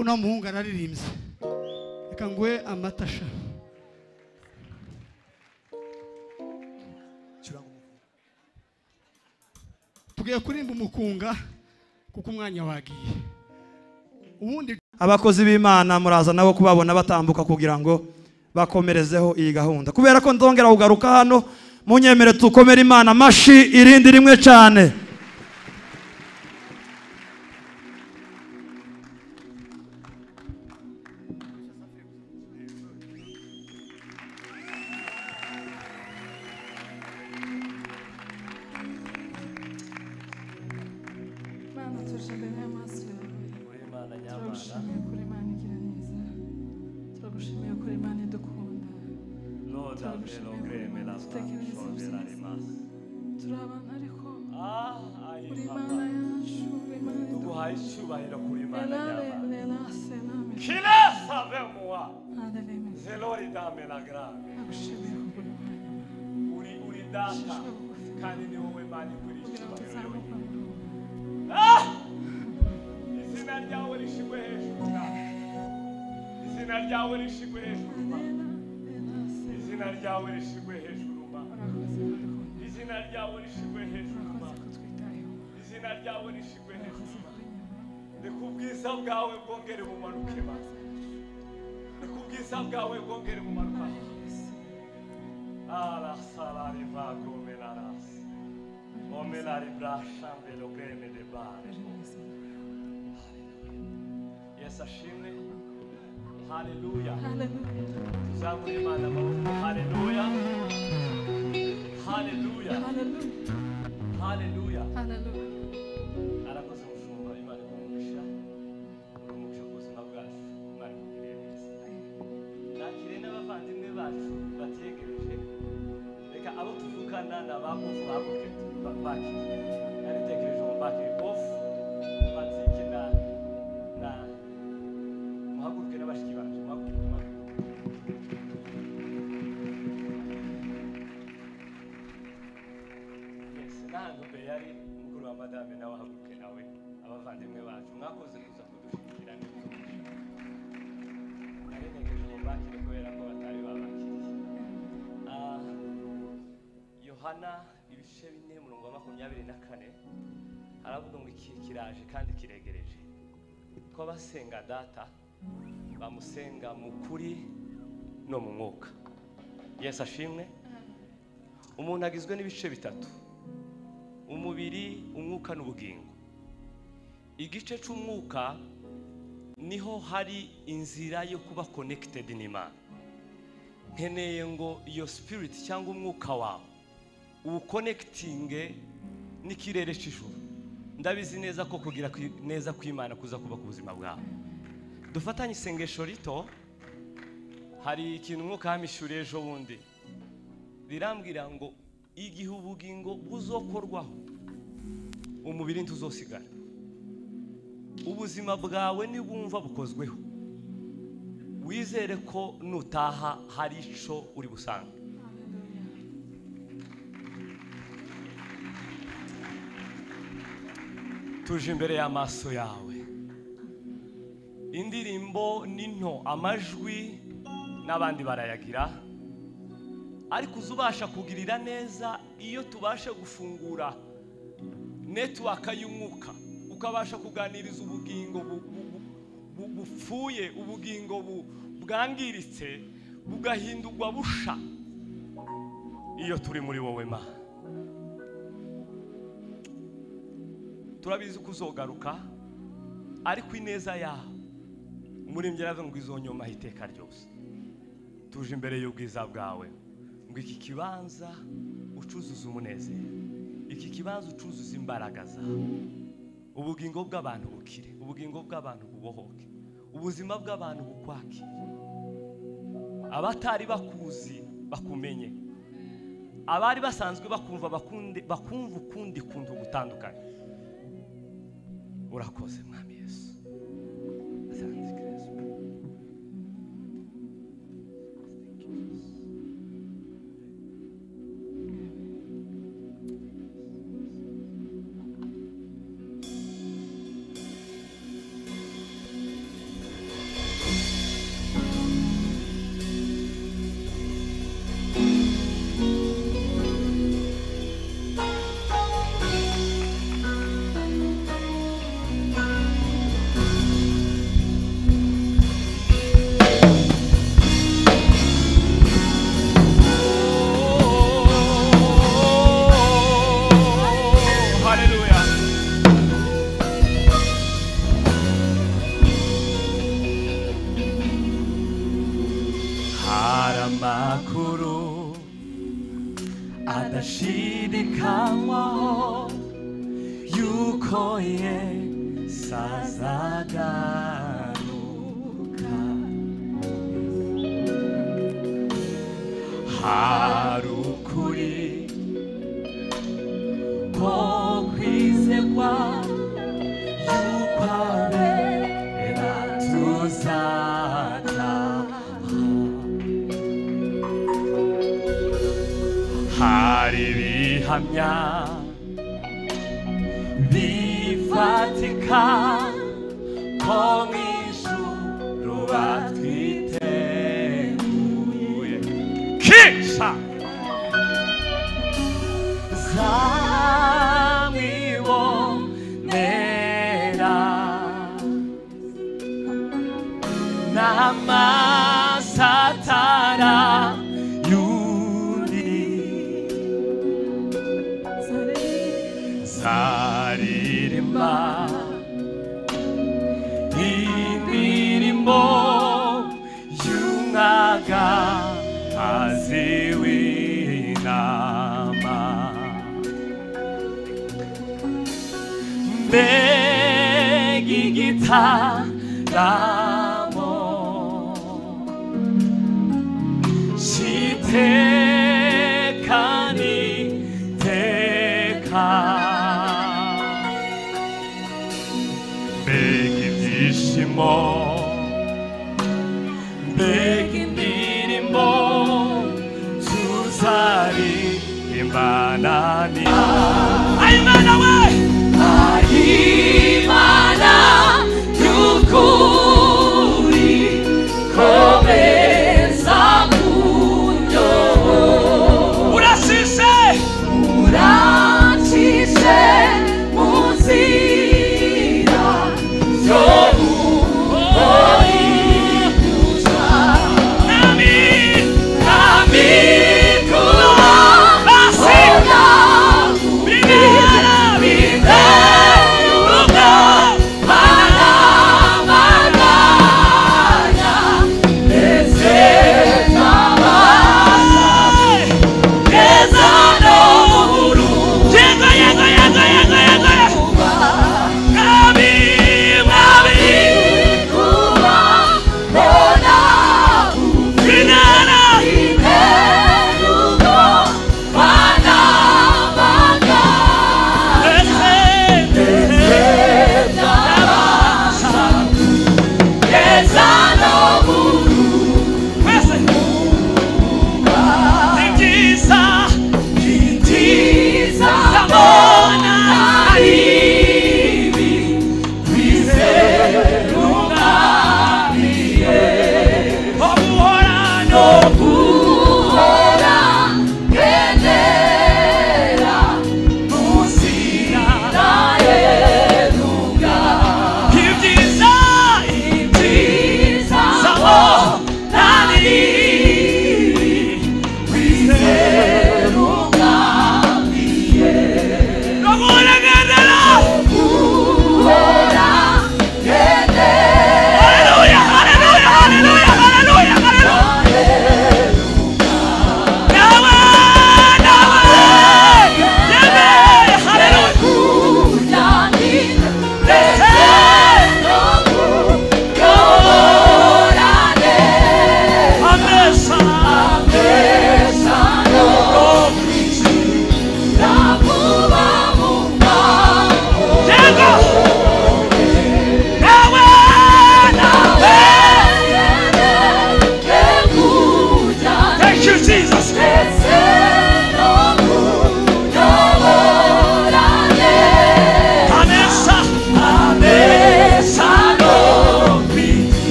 una muhungu araririmbye reka ngwe amatasha tugiye kurimba umukunga kuko umwanya wagiye ubundi abakozi b'Imana muraza nabo kubabona batambuka kugira ngo bakomerezeho iyi gahunda kubera ko ndongera kugaruka hano munyemere tukomere Imana mashi irindi rimwe cyane Yes, ashimwe. Hallelujah. Tuzamure Imana amaboko. Hallelujah. Hallelujah. Hallelujah. Arakoze umushumba Imana imugisha. Umugisha ubuzima bwacu. Imana imugirire neza. Nakire n'abavandimwe bacu bategereje. Reka abo tuvukana n'abakofu baguke baki. Naritegereje mu baki kofu. Batike na muhaguruke n'abashiki bacu muhaguruke. Yes, ntabwo mbe yari mukuru wa madame nawe ahaguruke nawe abavandimwe bacu mwakoze kuza kudushikira neza. Naritegereje mu baki kubera ko batari babakiriye. Yohana ibice 4:24 haravuga ngo iki kiraje kandi kiregereje ko basenga data bamusenga mu kuri no mu mwuka. Yesu ashimwe. Umuntu agizwe n'ibice bitatu: umubiri, umwuka n'ubugingo. Igice cy'umwuka niho hari inzira yo kuba connected n'Imana. Nkeneye ngo iyo spirit cyangwa umwuka wawe uconnectinge n'ikirere cy'ijuru. Ndabizi neza ko kugira neza kw'Imana kuza kuba ku buzima bwawe. Dufatanye isengesho rito. Hari ikintu umwuka hamishuriye ejo bundi rirambwira ngo igihe ubugingo buzokorwaho umubiri ntuzosigara. Ubuzima bwawe nibumva bukozweho wizere ko nutaha hari ico uri busanga. Tuje imbere y'amaso yawe. Indirimbo ninto, amajwi n'abandi barayagira, ariko uzubasha kugirira neza iyo tubasha gufungura network y'umwuka ukabasha kuganiriza ubugingo bupfuye, ubugingo bwangiritse bugahindurwa busha iyo turi muri wowe Mana. Turabizi kuzogaruka ariko ineza yawe umuririmbyi aravuga ngo izonyoma iteka ryose. Tuje imbere y'ubwiza bwawe ngo iki kibanza ucuzuza umunezero, iki kibanza ucuzuza imbaraga zawe, ubugingo bw'abantu bukire, ubugingo bw'abantu bubohoke, ubuzima bw'abantu bukwakire, abatari bakuzi bakumenye, abari basanzwe bakumva bakumva ukundi kuntu gutandukanye. Urakoze Mwami Yesu. Asante Kristo. amakuru adashidikanywaho yuko Yesu azagaruka. hari ukuri ko kwizerwa yuko abera tuzataha. hari ibihamya bifatika ko mw'ijuru batwiteguye kisha zamwibonera n'amasatara yundi zaririmba indirimbo y'umwagazi w'intama. mbega igitaramo cy'iteka n'iteka, mbega ibyishimo, mbega indirimbo tuzaririmbana ayimana we ayimana y'ukuri komeza kunyoboza. urashishe mu nzira yo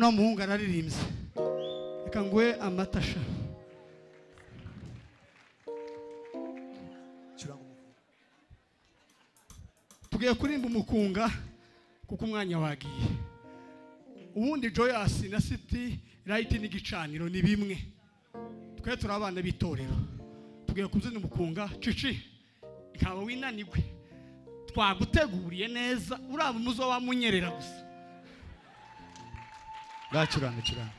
una muhungu araririmbye reka ngwe amatasha tugiye kurimba umukunga kuko umwanya wagiye ubundi Joyous na City Light n'igicaniro ni bimwe twe turabana bitorero tugiye kuzina umukunga cici nkaba winanigwe twaguteguriye neza uraba umuzo wamunyerera gusa gacuranga curanga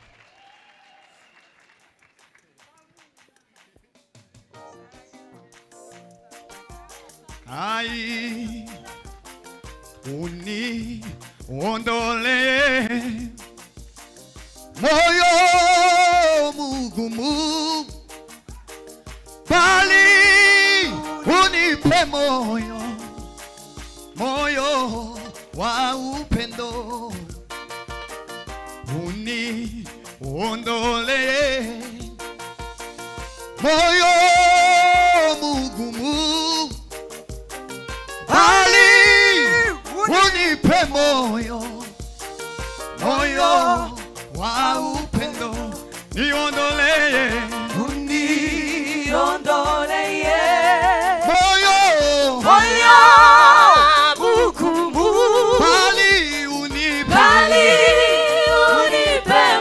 ai uni ondole moyo mugumu bali unipe moyo moyo wa upendo uni ondole moyo mugumu bali unipe moyo moyo wa upendo niondolee uniondolee moyo moyo mugumu bali unipe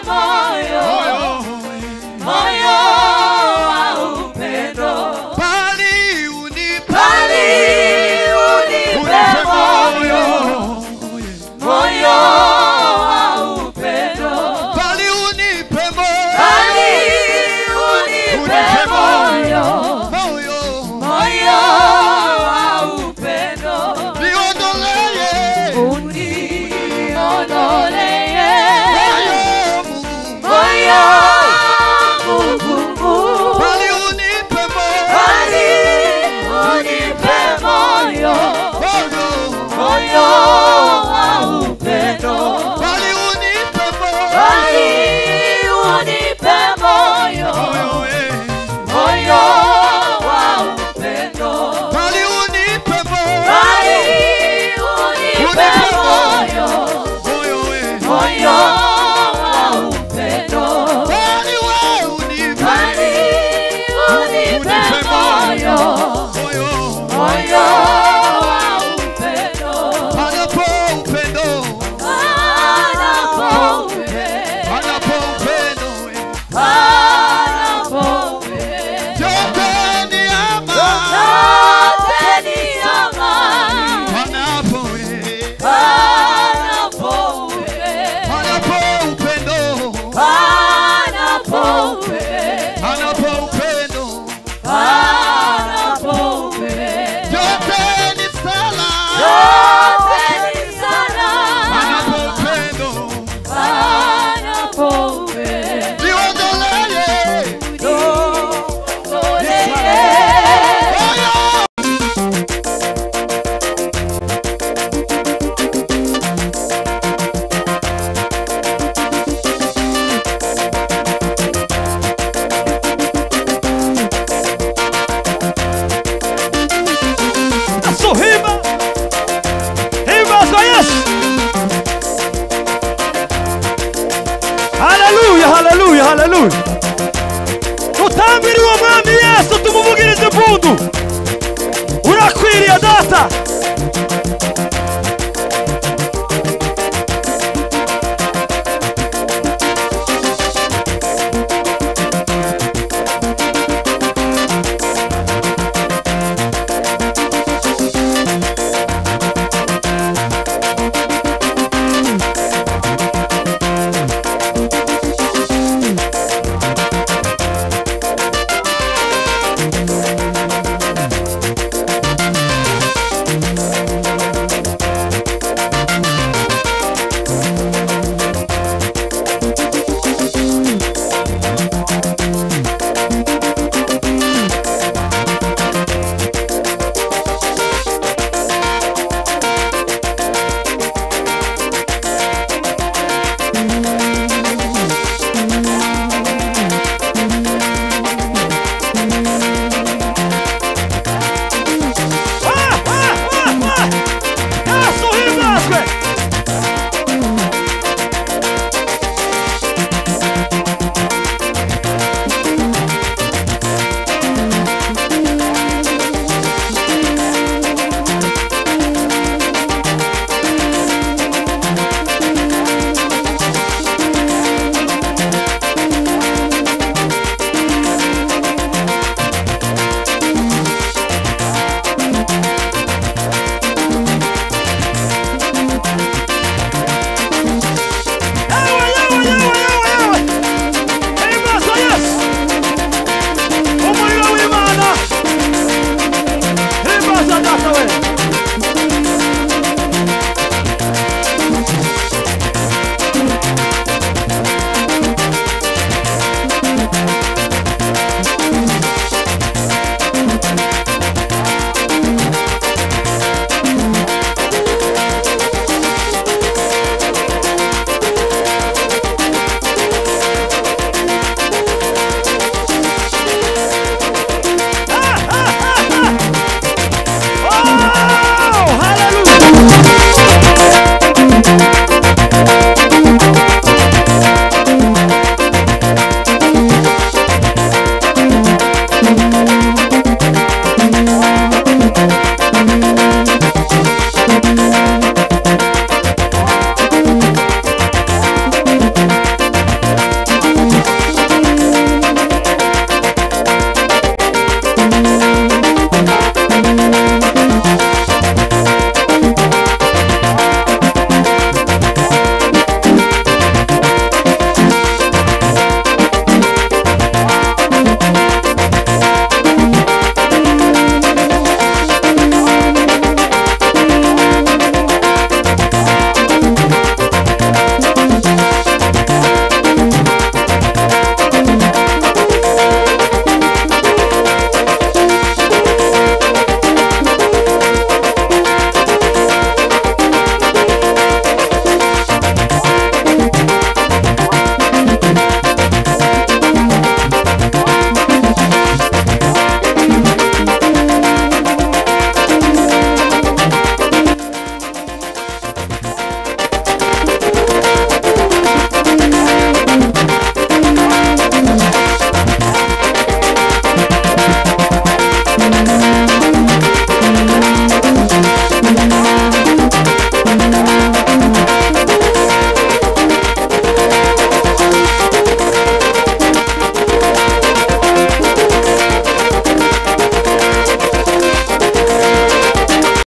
moyo moyo wa upendo bali unipe moyo moyo wa upendo bali unipe moyo moyo moyo moyo wa upendo niondolee uniondolee moyo mugumu bali unipe moyo unipe moyo moyo wa upendo bali unipe moyo unipe moyo moyo wa upendo bali unipe moyo unipe moyo moyo wa upendo bali wewe unipe unipe moyo moyo wa upendo anapo upendo anapo upendo jopeni ama anapo anapo upendo anapo upendo jopeni sala anapo upendo niondolee So himba kwa Yesu. Haleluya, haleluya, haleluya. Tutambire uwo mwami Yesu tumuvugirize impundu. Urakwiriye data.